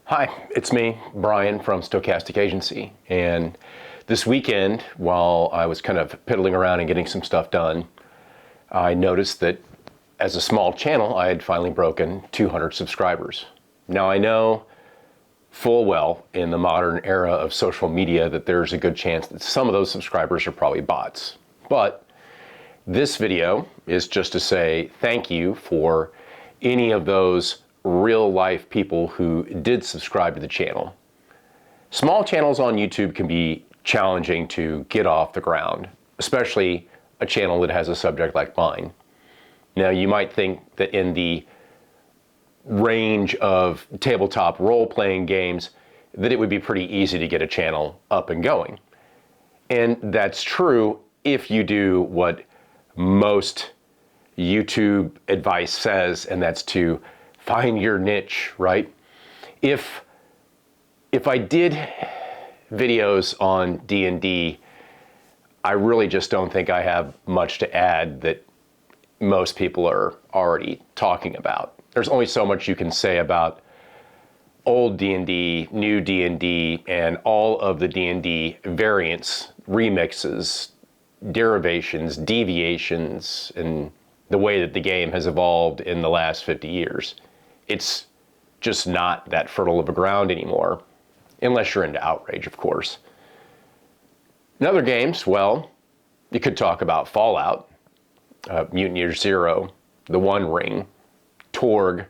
Hi, it's me, Brian from Stochastic Agency. And this weekend, while I was kind of piddling around and getting some stuff done, I noticed that as a small channel, I had finally broken 200 subscribers. Now I know full well in the modern era of social media that there's a good chance that some of those subscribers are probably bots. But this video is just to say thank you for any of those real life people who did subscribe to the channel. Small channels on YouTube can be challenging to get off the ground, especially a channel that has a subject like mine. Now you might think that in the range of tabletop role-playing games that it would be pretty easy to get a channel up and going. And that's true if you do what most YouTube advice says, and that's to find your niche, right? If I did videos on D&D, I really just don't think I have much to add that most people are already talking about. There's only so much you can say about old D&D, new D&D, and all of the D&D variants, remixes, derivations, deviations, and the way that the game has evolved in the last 50 years. It's just not that fertile of a ground anymore, unless you're into Outrage, of course. In other games, well, you could talk about Fallout, Mutant Year Zero, The One Ring, Torg,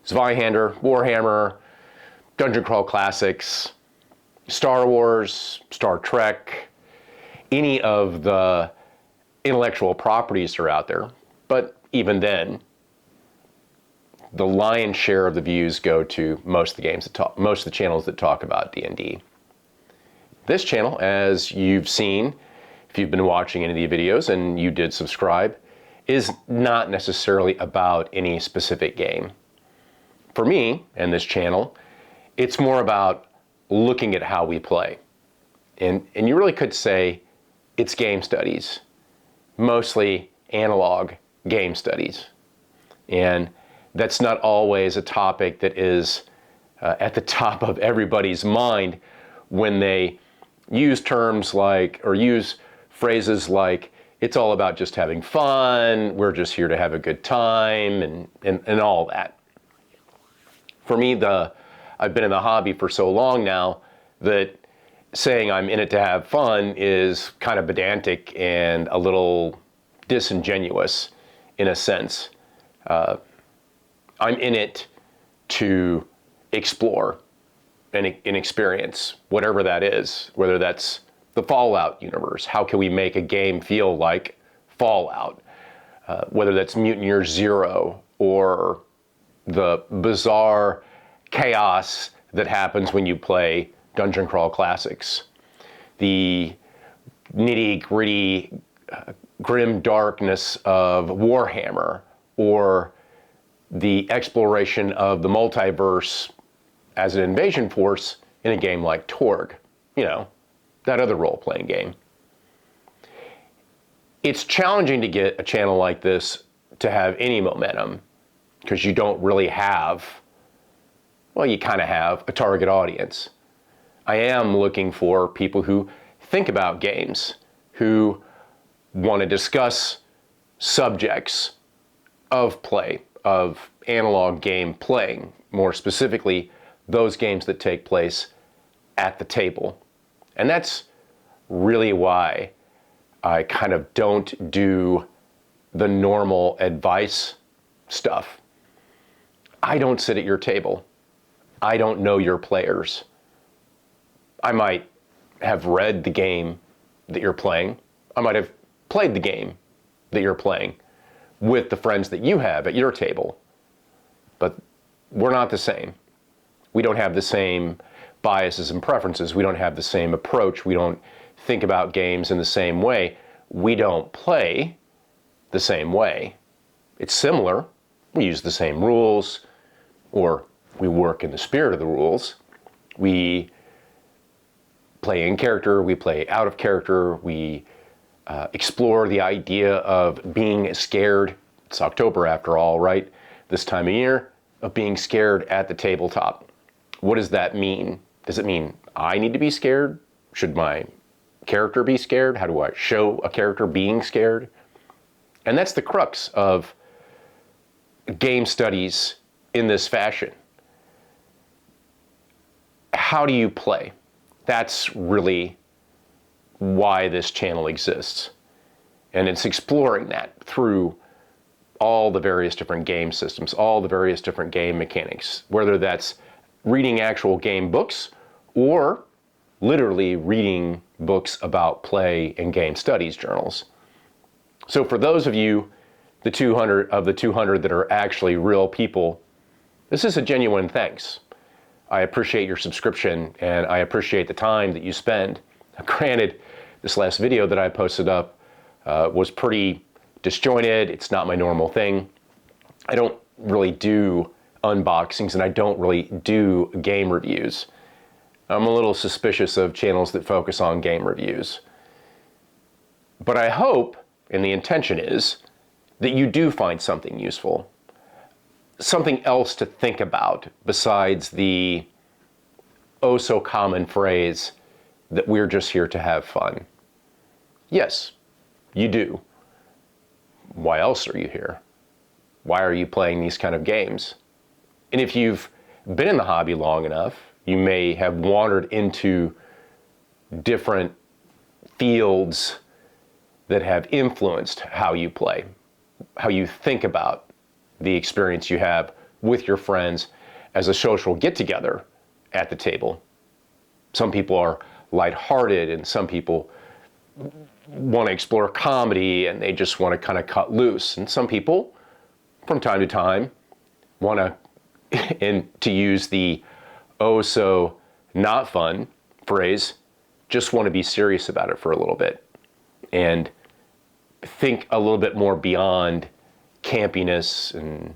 Zweihander, Warhammer, Dungeon Crawl Classics, Star Wars, Star Trek, any of the intellectual properties that are out there. But even then, the lion's share of the views go to most of the channels that talk about D&D. This channel, as you've seen, if you've been watching any of the videos and you did subscribe, is not necessarily about any specific game. For me and this channel, it's more about looking at how we play. And you really could say it's game studies, mostly analog game studies. And that's not always a topic that is at the top of everybody's mind when they use terms like, or use phrases like, it's all about just having fun, we're just here to have a good time, and all that. For me, I've been in the hobby for so long now that saying I'm in it to have fun is kind of pedantic and a little disingenuous in a sense. I'm in it to explore and experience whatever that is, whether that's the Fallout universe. How can we make a game feel like Fallout? Whether that's Mutant Year Zero or the bizarre chaos that happens when you play Dungeon Crawl Classics. The nitty-gritty, grim darkness of Warhammer, or the exploration of the multiverse as an invasion force in a game like Torg, you know, that other role-playing game. It's challenging to get a channel like this to have any momentum because you don't really have, well, you kind of have a target audience. I am looking for people who think about games, who want to discuss subjects of play, of analog game playing, more specifically, those games that take place at the table. And that's really why I kind of don't do the normal advice stuff. I don't sit at your table. I don't know your players. I might have read the game that you're playing. I might have played the game that you're playing with the friends that you have at your table. But we're not the same. We don't have the same biases and preferences. We don't have the same approach. We don't think about games in the same way. We don't play the same way. It's similar. We use the same rules, or we work in the spirit of the rules. We play in character, we play out of character, we explore the idea of being scared. It's October after all, right? This time of year, of being scared at the tabletop. what does that mean? Does it mean I need to be scared? Should my character be scared? How do I show a character being scared? And that's the crux of game studies in this fashion. How do you play? That's really why this channel exists. And it's exploring that through all the various different game systems, all the various different game mechanics, whether that's reading actual game books or literally reading books about play and game studies journals. So for those of you, the 200 that are actually real people, this is a genuine thanks. I appreciate your subscription and I appreciate the time that you spend. Granted, this last video that I posted up was pretty disjointed. It's not my normal thing. I don't really do unboxings and I don't really do game reviews. I'm a little suspicious of channels that focus on game reviews. But I hope, and the intention is, that you do find something useful. Something else to think about besides the oh so common phrase that we're just here to have fun. Yes, you do. Why else are you here? Why are you playing these kind of games? And if you've been in the hobby long enough, you may have wandered into different fields that have influenced how you play, how you think about the experience you have with your friends as a social get-together at the table. Some people are lighthearted and some people want to explore comedy and they just want to kind of cut loose. And some people, from time to time, want to, and to use the oh so not fun phrase, just want to be serious about it for a little bit and think a little bit more beyond campiness and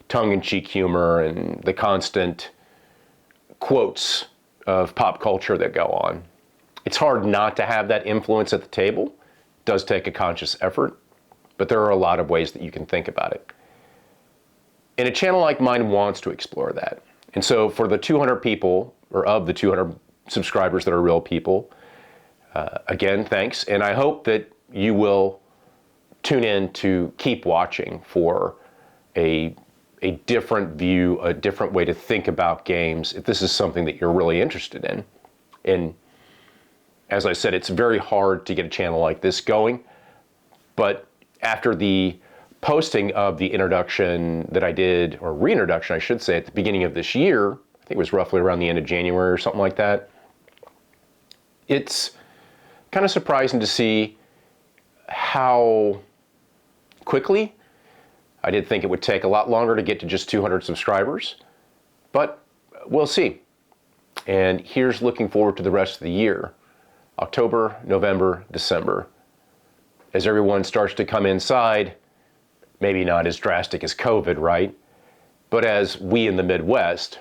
tongue-in-cheek humor and the constant quotes of pop culture that go on. It's hard not to have that influence at the table. It does take a conscious effort, but there are a lot of ways that you can think about it. And a channel like mine wants to explore that. And so for the 200 people, or of the 200 subscribers that are real people, again, thanks. And I hope that you will tune in to keep watching for a different view, a different way to think about games, if this is something that you're really interested in. And as I said, it's very hard to get a channel like this going, but after the posting of the introduction that I did, or reintroduction I should say, at the beginning of this year, I think it was roughly around the end of January or something like that, it's kind of surprising to see how quickly. I did think it would take a lot longer to get to just 200 subscribers, but we'll see. And here's looking forward to the rest of the year. October, November, December. As everyone starts to come inside, maybe not as drastic as COVID, right? But as we in the Midwest,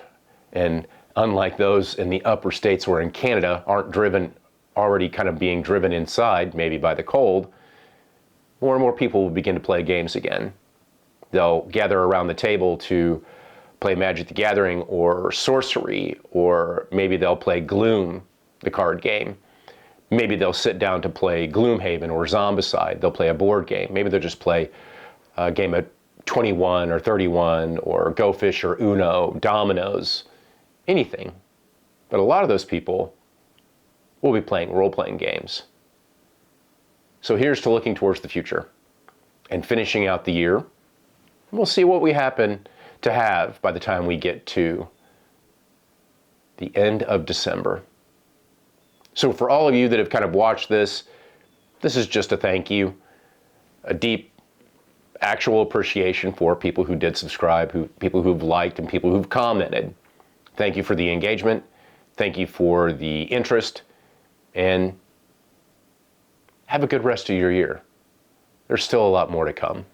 and unlike those in the upper states or in Canada, aren't driven, already kind of being driven inside, maybe by the cold, more and more people will begin to play games again. They'll gather around the table to play Magic the Gathering or Sorcery, or maybe they'll play Gloom, the card game. Maybe they'll sit down to play Gloomhaven or Zombicide. They'll play a board game. Maybe they'll just play a game of 21 or 31 or Go Fish or Uno, Dominoes, anything. But a lot of those people will be playing role-playing games. So here's to looking towards the future and finishing out the year. We'll see what we happen to have by the time we get to the end of December. So for all of you that have kind of watched this, this is just a thank you, a deep actual appreciation for people who did subscribe, people who've liked and people who've commented. Thank you for the engagement. Thank you for the interest, and have a good rest of your year. There's still a lot more to come.